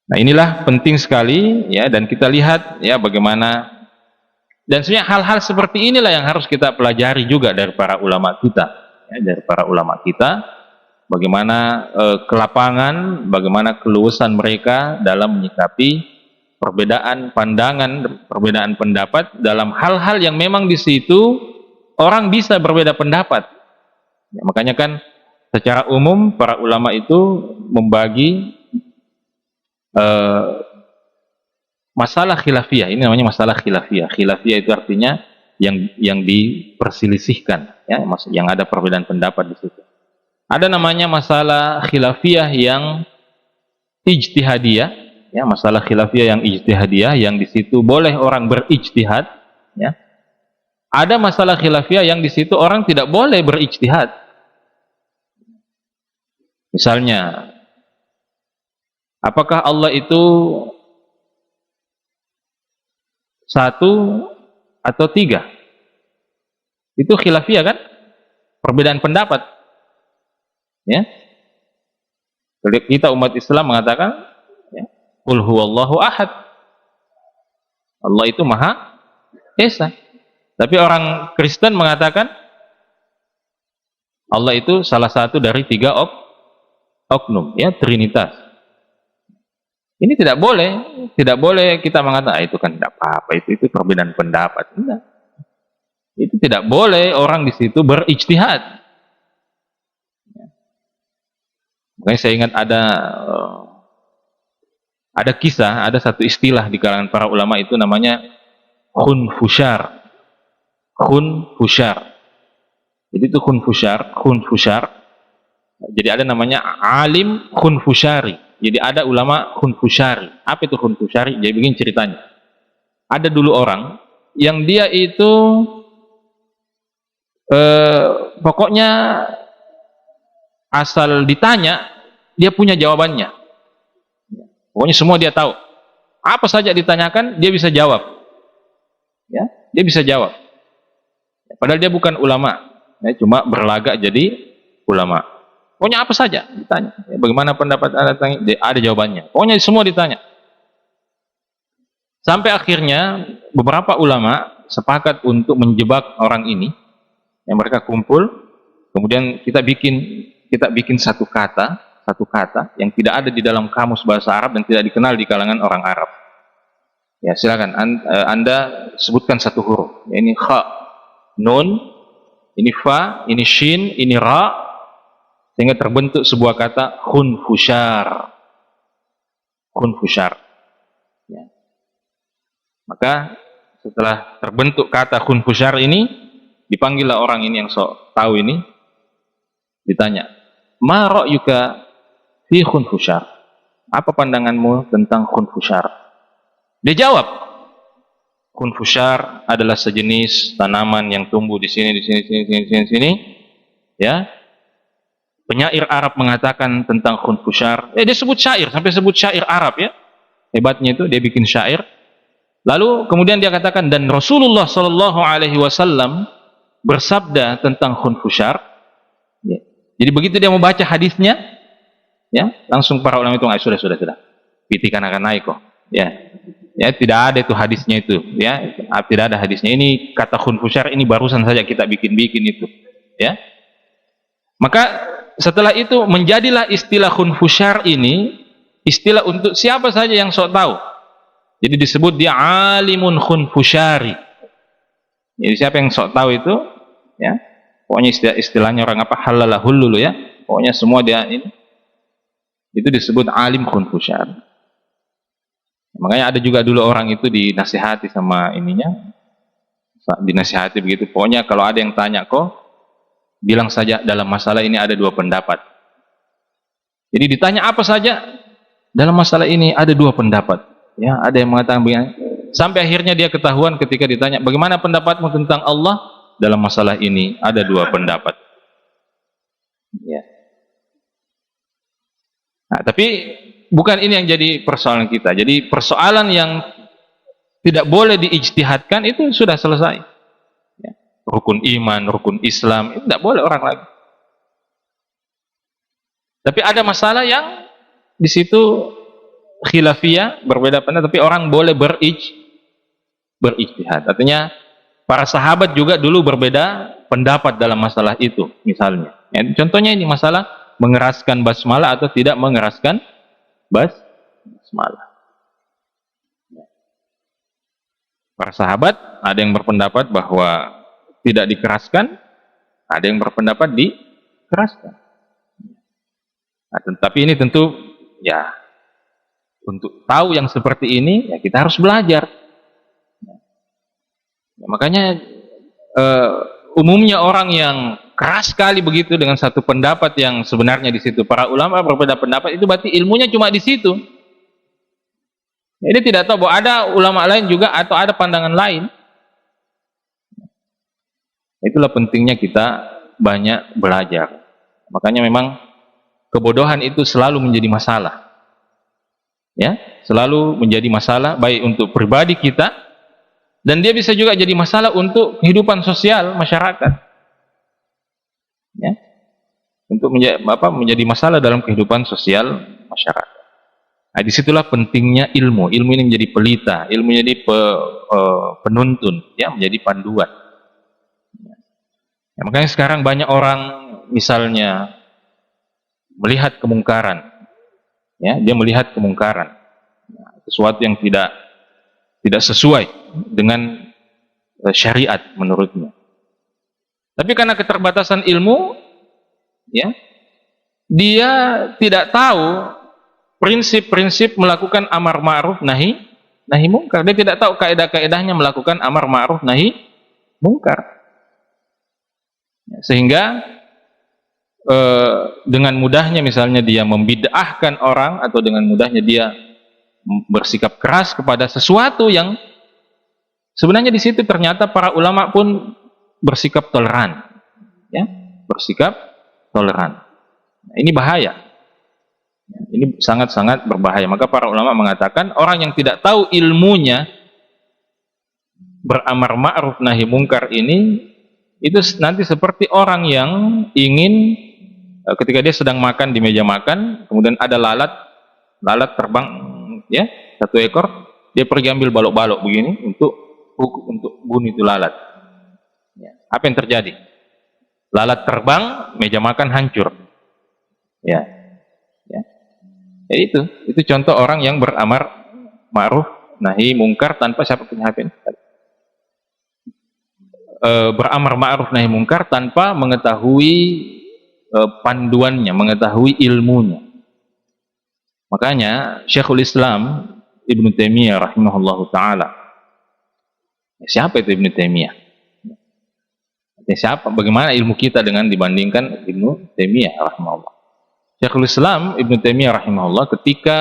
Nah, inilah penting sekali, ya, dan kita lihat, ya, bagaimana, dan sebenarnya hal-hal seperti inilah yang harus kita pelajari juga dari para ulama kita, ya, bagaimana kelapangan, bagaimana keluasan mereka dalam menyikapi perbedaan pandangan, perbedaan pendapat dalam hal-hal yang memang di situ orang bisa berbeda pendapat. Ya, makanya kan secara umum para ulama itu membagi masalah khilafiyah. Ini namanya masalah khilafiyah. Khilafiyah itu artinya yang diperselisihkan, ya, yang ada perbedaan pendapat di situ. Ada namanya masalah khilafiyah yang ijtihadiyah, ya, masalah khilafiyah yang ijtihadiyah, yang di situ boleh orang berijtihad, ya. Ada masalah khilafiyah yang di situ orang tidak boleh berijtihad. Misalnya, apakah Allah itu satu atau tiga? Itu khilafiyah kan? Perbedaan pendapat. Ya. Kita umat Islam mengatakan, ya, qul huwallahu ahad. Allah itu Maha Esa. Tapi orang Kristen mengatakan Allah itu salah satu dari tiga oknum, ya, Trinitas. Ini tidak boleh kita mengatakan itu kan tidak apa-apa, itu perbedaan pendapat. Enggak. Itu tidak boleh orang di situ berijtihad. Makanya saya ingat ada kisah, ada satu istilah di kalangan para ulama itu namanya khunfusyar. Khunfusyar. Jadi itu khunfusyar. Jadi ada namanya alim khunfusyari. Jadi ada ulama khunfusyari. Apa itu khunfusyari? Jadi begini ceritanya. Ada dulu orang yang dia itu pokoknya asal ditanya dia punya jawabannya. Pokoknya semua dia tahu. Apa saja ditanyakan dia bisa jawab. Ya, dia bisa jawab. Padahal dia bukan ulama, ya, cuma berlagak jadi ulama. Pokoknya apa saja ditanya. Ya, bagaimana pendapat Anda? Ada jawabannya. Pokoknya semua ditanya. Sampai akhirnya beberapa ulama sepakat untuk menjebak orang ini. Yang mereka kumpul, kemudian kita bikin satu kata yang tidak ada di dalam kamus bahasa Arab dan tidak dikenal di kalangan orang Arab. Ya, silakan Anda sebutkan satu huruf. Ya, ini kha, nun, ini fa, ini shin, ini ra, sehingga terbentuk sebuah kata khunfusyar. Khunfusyar. Ya. Maka setelah terbentuk kata khunfusyar ini, dipanggillah orang ini yang sok tahu ini, ditanya, ma ra'yuka fi khunfusyar? Apa pandanganmu tentang khunfusyar? Dia jawab, khunfusyar adalah sejenis tanaman yang tumbuh di sini, ya. Penyair Arab mengatakan tentang khunfusyar. Dia sebut syair, sampai sebut syair Arab, ya. Hebatnya itu dia bikin syair. Lalu kemudian dia katakan, dan Rasulullah Shallallahu Alaihi Wasallam bersabda tentang khunfusyar. Ya. Jadi begitu dia membaca hadisnya, ya, langsung para ulama itu sudah. Pitikan akan naik kok. Ya, tidak ada itu hadisnya itu, ya, tidak ada hadisnya. Ini kata khunfusyar ini barusan saja kita bikin itu, ya. Maka setelah itu menjadilah istilah khunfusyar ini istilah untuk siapa saja yang sok tahu. Jadi disebut dia alimun khunfusyari. Jadi siapa yang sok tahu itu, ya, pokoknya istilahnya orang apa halalahul dulu, ya, pokoknya semua dia ini itu disebut alim khunfusyar. Makanya ada juga dulu orang itu dinasihati sama ininya, dinasihati begitu. Pokoknya kalau ada yang tanya kok, bilang saja dalam masalah ini ada dua pendapat. Jadi ditanya apa saja dalam masalah ini ada dua pendapat. Ya, ada yang mengatakan begini. Sampai akhirnya dia ketahuan ketika ditanya, bagaimana pendapatmu tentang Allah? Dalam masalah ini ada dua pendapat. Ya. Nah, tapi bukan ini yang jadi persoalan kita. Jadi persoalan yang tidak boleh diijtihadkan itu sudah selesai. Ya. Rukun iman, rukun Islam, itu tidak boleh orang lagi. Tapi ada masalah yang di situ khilafiyah, berbeda pendapat, tapi orang boleh berijtihad. Artinya para sahabat juga dulu berbeda pendapat dalam masalah itu, misalnya. Ya, contohnya ini masalah mengeraskan basmalah atau tidak mengeraskan basmalah. Para sahabat ada yang berpendapat bahwa tidak dikeraskan, ada yang berpendapat dikeraskan. Nah, tapi ini tentu ya, untuk tahu yang seperti ini ya kita harus belajar. Ya, makanya umumnya orang yang keras sekali begitu dengan satu pendapat yang sebenarnya di situ para ulama berbeda pendapat, itu berarti ilmunya cuma di situ. Jadi tidak tahu bahwa ada ulama lain juga atau ada pandangan lain. Itulah pentingnya kita banyak belajar. Makanya memang kebodohan itu selalu menjadi masalah. Ya, selalu menjadi masalah baik untuk pribadi kita, dan dia bisa juga jadi masalah untuk kehidupan sosial masyarakat. Ya, untuk menjadi masalah dalam kehidupan sosial masyarakat. Nah, disitulah pentingnya ilmu. Ilmu ini menjadi pelita, ilmu menjadi penuntun, ya, menjadi panduan. Ya, makanya sekarang banyak orang misalnya melihat kemungkaran, ya, dia melihat kemungkaran, sesuatu yang tidak sesuai dengan syariat menurutnya. Tapi karena keterbatasan ilmu, ya, dia tidak tahu prinsip-prinsip melakukan amar ma'ruf nahi mungkar. Dia tidak tahu kaidah-kaidahnya melakukan amar ma'ruf nahi mungkar. Sehingga dengan mudahnya misalnya dia membid'ahkan orang, atau dengan mudahnya dia bersikap keras kepada sesuatu yang sebenarnya di situ ternyata para ulama pun bersikap toleran, ya, bersikap toleran. Nah, ini bahaya. Ini sangat-sangat berbahaya. Maka para ulama mengatakan orang yang tidak tahu ilmunya beramar ma'ruf nahi mungkar ini, itu nanti seperti orang yang ingin ketika dia sedang makan di meja makan, kemudian ada lalat terbang, ya, satu ekor, dia pergi ambil balok-balok begini untuk bunuh itu lalat. Ya. Apa yang terjadi? Lalat terbang, meja makan hancur. Ya, ya. Ya, itu contoh orang yang beramar ma'ruf nahi mungkar tanpa siapa punya HP ini? Beramar ma'ruf nahi mungkar tanpa mengetahui panduannya, mengetahui ilmunya. Makanya Syekhul Islam Ibnu Taimiyah rahimahullahu taala. Siapa itu Ibnu Taimiyah? Siapa? Bagaimana ilmu kita dengan dibandingkan Ibnu Taimiyah rahimahullah? Syekhul Islam Ibnu Taimiyah rahimahullah ketika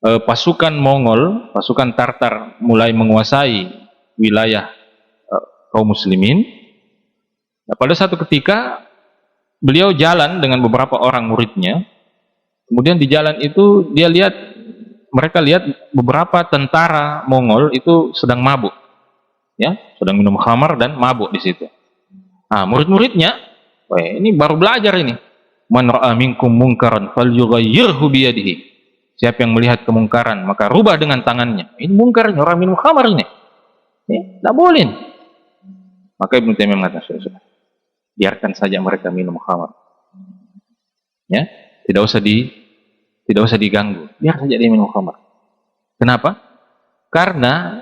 pasukan Mongol, pasukan Tartar mulai menguasai wilayah kaum muslimin, nah, pada satu ketika beliau jalan dengan beberapa orang muridnya. Kemudian di jalan itu mereka lihat beberapa tentara Mongol itu sedang mabuk, ya, sedang minum khamar dan mabuk di situ. Nah, murid-muridnya, wah, ini baru belajar ini. Man ra'a minkum munkaran falyughayyirhu biyadihi. Siapa yang melihat kemungkaran maka rubah dengan tangannya. Ini mungkarnya orang minum khamar ini. Ya, tidak boleh. Maka Ibnu Taimiyah mengatakan, sudah, biarkan saja mereka minum khamar. Ya, tidak usah diganggu. Biar saja dia minum khamar. Kenapa? Karena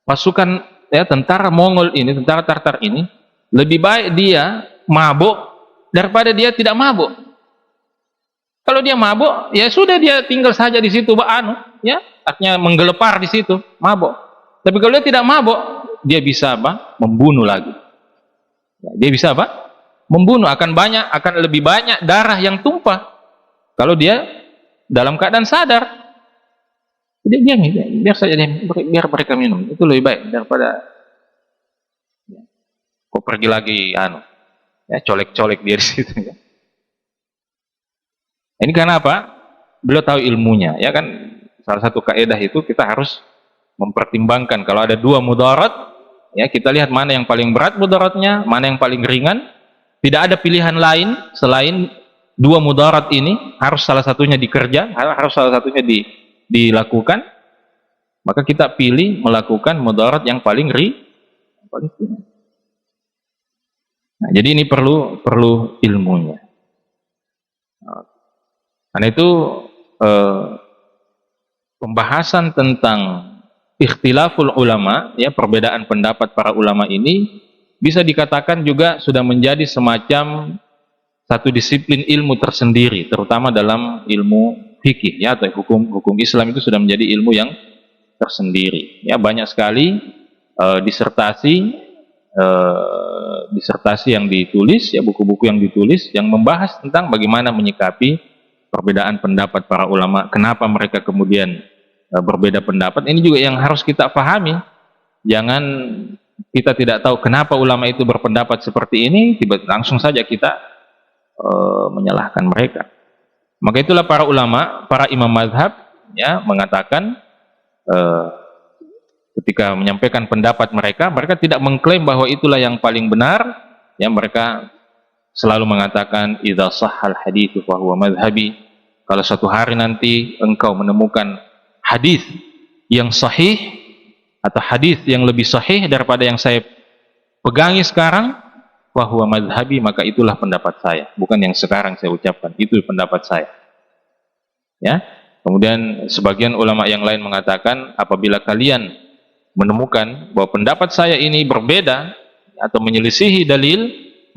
pasukan, ya, tentara Mongol ini, tentara Tartar ini, lebih baik dia mabuk daripada dia tidak mabuk. Kalau dia mabuk, ya sudah, dia tinggal saja di situ, ya, artinya menggelepar di situ, mabuk. Tapi kalau dia tidak mabuk, dia bisa membunuh lagi. Ya, dia bisa membunuh, akan lebih banyak darah yang tumpah kalau dia dalam keadaan sadar. Jadi biar saja biar mereka minum, itu lebih baik daripada kok pergi lagi ya, colek-colek dia di situ, ya. Ini karena apa? Beliau tahu ilmunya, ya kan. Salah satu kaidah itu kita harus mempertimbangkan kalau ada dua mudarat, ya, kita lihat mana yang paling berat mudaratnya, mana yang paling ringan. Tidak ada pilihan lain selain dua mudarat ini, harus salah satunya harus salah satunya dilakukan. Maka kita pilih melakukan mudarat yang paling ringan. Nah, jadi ini perlu ilmunya. Karena itu pembahasan tentang ikhtilaful ulama, ya, perbedaan pendapat para ulama ini bisa dikatakan juga sudah menjadi semacam satu disiplin ilmu tersendiri, terutama dalam ilmu fikih, ya, atau hukum Islam itu sudah menjadi ilmu yang tersendiri. Ya, banyak sekali disertasi yang ditulis, ya, buku-buku yang ditulis yang membahas tentang bagaimana menyikapi perbedaan pendapat para ulama, kenapa mereka kemudian berbeda pendapat. Ini juga yang harus kita pahami. Jangan kita tidak tahu kenapa ulama itu berpendapat seperti ini, tiba-tiba langsung saja kita menyalahkan mereka. Maka itulah para ulama, para imam mazhab, ya, mengatakan ketika menyampaikan pendapat mereka, mereka tidak mengklaim bahwa itulah yang paling benar. Ya, mereka selalu mengatakan idza sahhal haditsu fa huwa madhhabi. Kalau suatu hari nanti engkau menemukan hadis yang sahih atau hadis yang lebih sahih daripada yang saya pegangi sekarang, fa huwa madhhabi, maka itulah pendapat saya, bukan yang sekarang saya ucapkan, itu pendapat saya. Ya. Kemudian sebagian ulama yang lain mengatakan, apabila kalian menemukan bahwa pendapat saya ini berbeda atau menyelisihi dalil,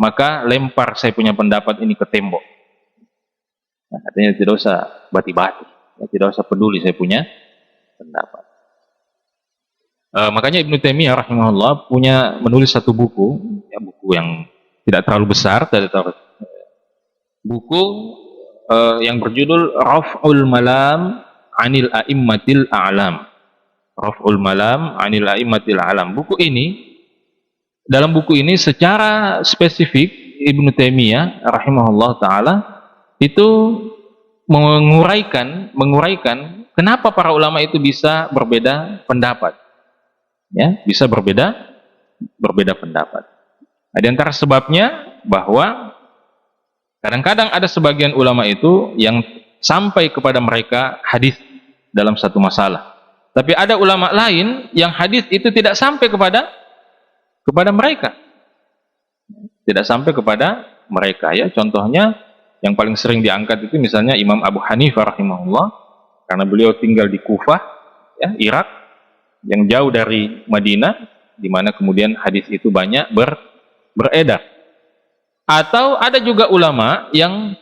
maka lempar saya punya pendapat ini ke tembok. Nah, artinya tidak usah bati-bati, ya, tidak usah peduli saya punya pendapat. Makanya Ibnu Taimiyah rahimahullah menulis satu buku, ya, buku yang tidak terlalu besar, buku yang berjudul Raf'ul Malam 'anil A'immatil A'lam. Raf'ul Malam 'anil A'immatil A'lam. Dalam buku ini secara spesifik Ibnu Taimiyah rahimahullah taala itu menguraikan kenapa para ulama itu bisa berbeda pendapat. Ya, bisa berbeda pendapat. Nah, di antara sebabnya bahwa kadang-kadang ada sebagian ulama itu yang sampai kepada mereka hadis dalam satu masalah. Tapi ada ulama lain yang hadis itu tidak sampai kepada mereka. Tidak sampai kepada mereka, ya. Contohnya yang paling sering diangkat itu misalnya Imam Abu Hanifah rahimahullah, karena beliau tinggal di Kufah, ya, Irak, yang jauh dari Madinah, di mana kemudian hadis itu banyak beredar. Atau ada juga ulama yang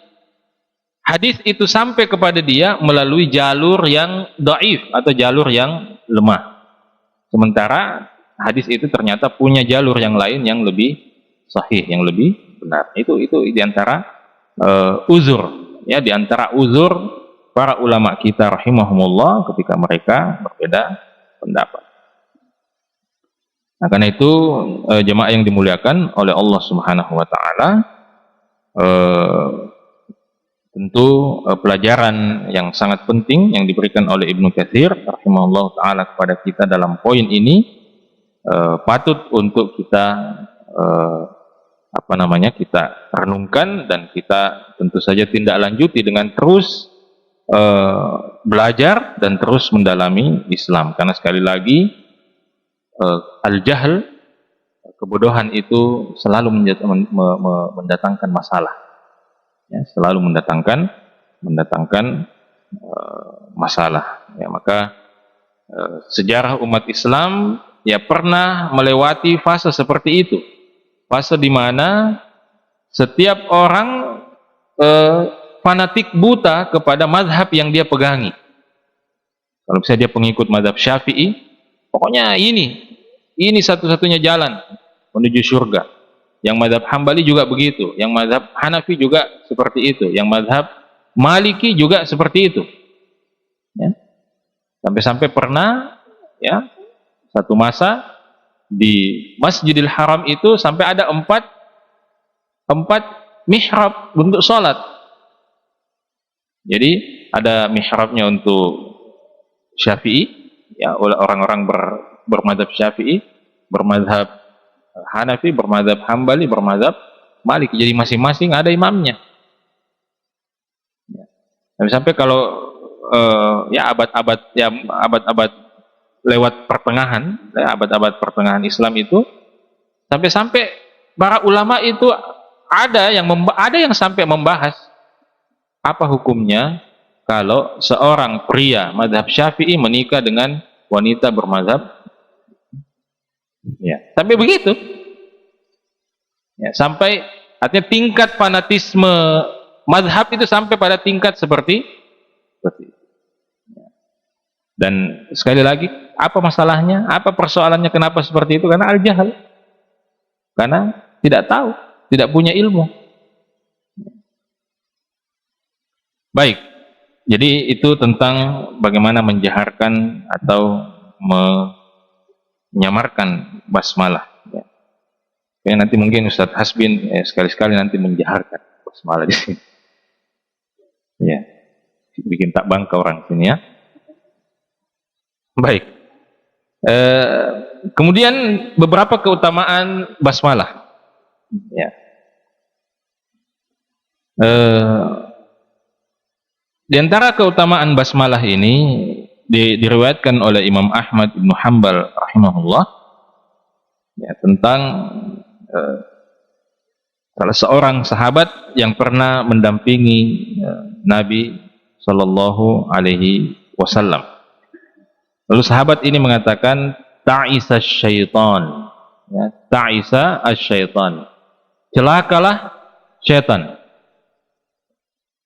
hadis itu sampai kepada dia melalui jalur yang dhaif atau jalur yang lemah. Sementara hadis itu ternyata punya jalur yang lain yang lebih sahih, yang lebih benar. Itu di antara uzur, ya, di antara uzur para ulama kita rahimahumullah ketika mereka berbeda pendapat. Nah, karena itu jemaah yang dimuliakan oleh Allah Subhanahu wa taala, tentu pelajaran yang sangat penting yang diberikan oleh Ibnu Katsir rahimahullah taala kepada kita dalam poin ini patut untuk kita kita renungkan, dan kita tentu saja tindak lanjuti dengan terus belajar dan terus mendalami Islam. Karena sekali lagi al-jahl, kebodohan itu selalu mendatangkan masalah, ya, selalu mendatangkan masalah, ya. Maka sejarah umat Islam, ya, pernah melewati fase seperti itu, fase di mana setiap orang fanatik buta kepada mazhab yang dia pegangi. Kalau misalnya dia pengikut mazhab Syafi'i, pokoknya ini satu-satunya jalan menuju surga. Yang mazhab Hambali juga begitu, yang mazhab Hanafi juga seperti itu, yang mazhab Maliki juga seperti itu. Ya. Sampai-sampai pernah, ya, satu masa di Masjidil Haram itu sampai ada empat mihrab untuk sholat. Jadi ada mihrabnya untuk Syafi'i, ya, oleh orang-orang bermadzhab Syafi'i, bermadzhab Hanafi, bermadzhab Hambali, bermadzhab Maliki. Jadi masing-masing ada imamnya. Ya. Sampai kalau abad-abad lewat pertengahan, ya, abad-abad pertengahan Islam itu, sampai para ulama itu ada yang sampai membahas apa hukumnya kalau seorang pria mazhab Syafi'i menikah dengan wanita bermazhab. Ya, sampai begitu. Ya, sampai artinya tingkat fanatisme mazhab itu sampai pada tingkat seperti itu. Dan sekali lagi, apa masalahnya? Apa persoalannya kenapa seperti itu? Karena al-jahal. Karena tidak tahu, tidak punya ilmu. Baik. Jadi itu tentang bagaimana menjaharkan atau menyamarkan basmalah. Ya. Oke, nanti mungkin Ustadz Hasbin sekali-sekali nanti menjaharkan basmalah di sini. Ya, bikin tak bangka orang sini ya. Baik. Kemudian beberapa keutamaan basmalah. Ya. Di antara keutamaan basmalah ini diriwayatkan oleh Imam Ahmad bin Hanbal rahimahullah ya, tentang salah seorang sahabat yang pernah mendampingi Nabi Shallallahu Alaihi Wasallam. Lalu sahabat ini mengatakan, ta'isa syaitan, ya, ta'isa syaitan, celakalah syaitan.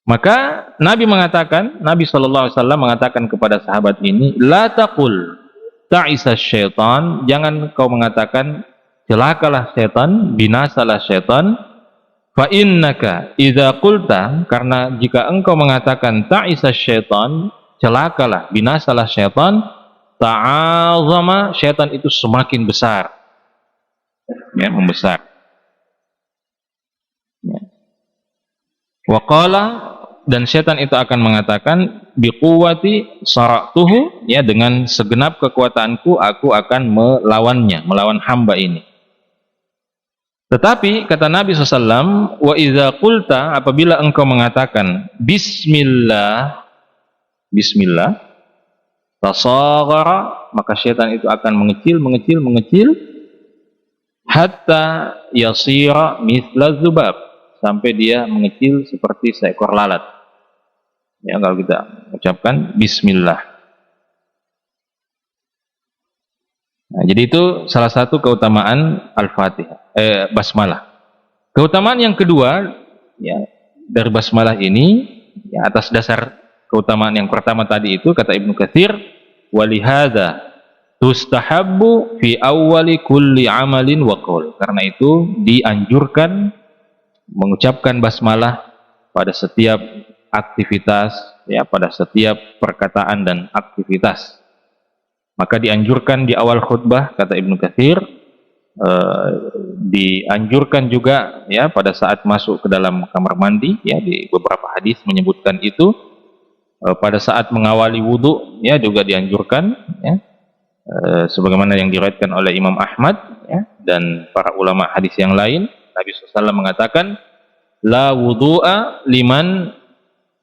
Maka Nabi mengatakan, Nabi Shallallahu Alaihi Wasallam mengatakan kepada sahabat ini, la taqul ta'isa syaitan, jangan kau mengatakan celakalah syaitan, binasalah syaitan. Fa innaka idza qulta, karena jika engkau mengatakan ta'isa syaitan, celakalah, binasalah syaitan, ta'azama, syaitan itu semakin besar, ya, membesar. Ya. Wa qala, dan syaitan itu akan mengatakan, biquwwati sara'tuhu, ya, dengan segenap kekuatanku aku akan melawannya, melawan hamba ini. Tetapi kata Nabi SAW, wa idza qulta, apabila engkau mengatakan bismillah, bismillah, tasaghara, maka syaitan itu akan mengecil hatta yasira mithla dzubab, sampai dia mengecil seperti seekor lalat. Ya, kalau kita ucapkan bismillah. Nah, jadi itu salah satu keutamaan Al-Fatihah, basmalah. Keutamaan yang kedua, ya, dari basmalah ini, ya, atas dasar keutamaan yang pertama tadi itu, kata Ibnu Katsir, walihada tustahabbu fi awwali kulli amalin wa qaul. Karena itu dianjurkan mengucapkan basmalah pada setiap aktivitas, ya, pada setiap perkataan dan aktivitas. Maka dianjurkan di awal khutbah, kata Ibnu Katsir, dianjurkan juga, ya, pada saat masuk ke dalam kamar mandi, ya, di beberapa hadis menyebutkan itu. Pada saat mengawali wudu, ya, juga dianjurkan, ya, sebagaimana yang diriwayatkan oleh Imam Ahmad, ya, dan para ulama hadis yang lain. Nabi SAW mengatakan, la wudu'a liman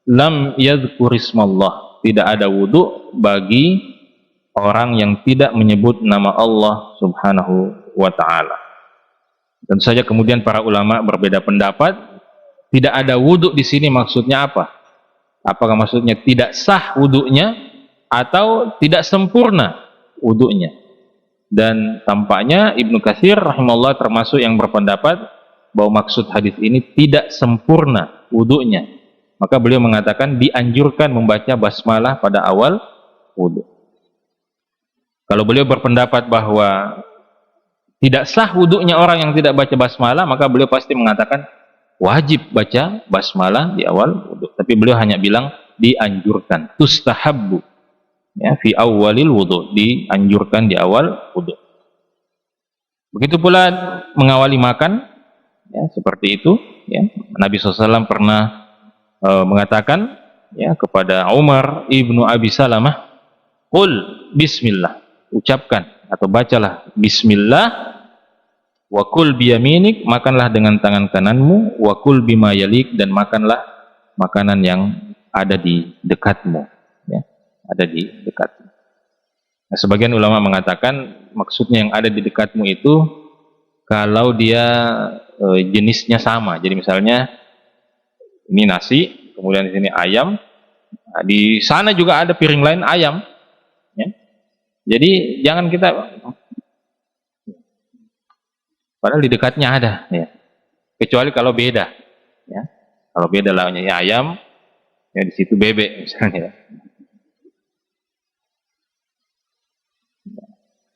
lam yadhkurismallah, tidak ada wudu bagi orang yang tidak menyebut nama Allah Subhanahu wa ta'ala. Tentu saja kemudian para ulama berbeda pendapat. Tidak ada wudu di sini maksudnya apa? Apakah maksudnya tidak sah wudunya atau tidak sempurna wudunya? Dan tampaknya Ibnu Katsir rahimahullah termasuk yang berpendapat bahwa maksud hadis ini tidak sempurna wudunya. Maka beliau mengatakan dianjurkan membaca basmalah pada awal wudu. Kalau beliau berpendapat bahwa tidak sah wudunya orang yang tidak baca basmalah, maka beliau pasti mengatakan wajib baca basmalah di awal wudu. Tapi beliau hanya bilang dianjurkan, tustahabbu, ya, fi awwalil wudu, dianjurkan di awal wudu. Begitu pula mengawali makan, ya, seperti itu, ya. Nabi SAW pernah mengatakan, ya, kepada Umar ibnu Abi Salamah, qul bismillah, ucapkan atau bacalah bismillah, wa kul biyaminik, makanlah dengan tangan kananmu, wa kul bima yalik, dan makanlah makanan yang ada di dekatmu, ya, ada di dekatmu. Nah, sebagian ulama mengatakan maksudnya yang ada di dekatmu itu kalau dia jenisnya sama. Jadi misalnya ini nasi, kemudian di sini ayam, nah, di sana juga ada piring lain ayam, ya. Jadi jangan kita, padahal di dekatnya ada, ya. Kecuali kalau beda, ya. Kalau beda lawannya ya ayam, ya di situ bebek misalnya.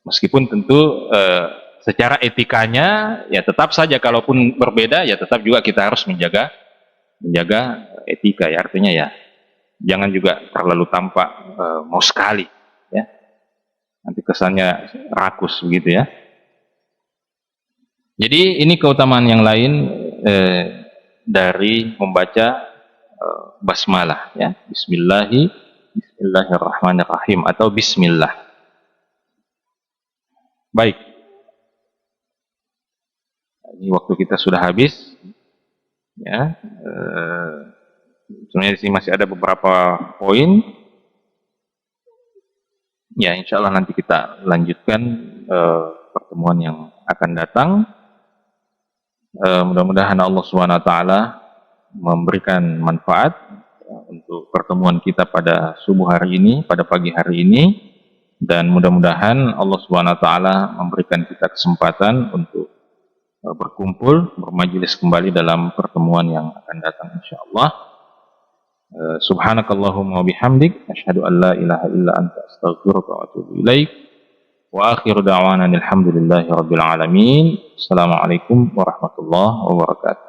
Meskipun tentu secara etikanya ya tetap saja kalaupun berbeda ya tetap juga kita harus menjaga etika, ya artinya ya jangan juga terlalu tampak mau sekali, ya nanti kesannya rakus begitu ya. Jadi ini keutamaan yang lain dari membaca basmalah, ya Bismillahirrahmanirrahim atau Bismillah. Baik, ini waktu kita sudah habis, ya. Sebenarnya di sini masih ada beberapa poin. Ya, insya Allah nanti kita lanjutkan pertemuan yang akan datang. Mudah-mudahan Allah SWT memberikan manfaat untuk pertemuan kita pada subuh hari ini, pada pagi hari ini, dan mudah-mudahan Allah SWT memberikan kita kesempatan untuk berkumpul, bermajelis kembali dalam pertemuan yang akan datang insya Allah. Subhanakallahumma bihamdik asyhadu an la ilaha illa anta astaghfiruka wa atubu ilaik. Wa akhiru da'wana alhamdulillahi rabbil alamin. Assalamualaikum warahmatullahi wabarakatuh.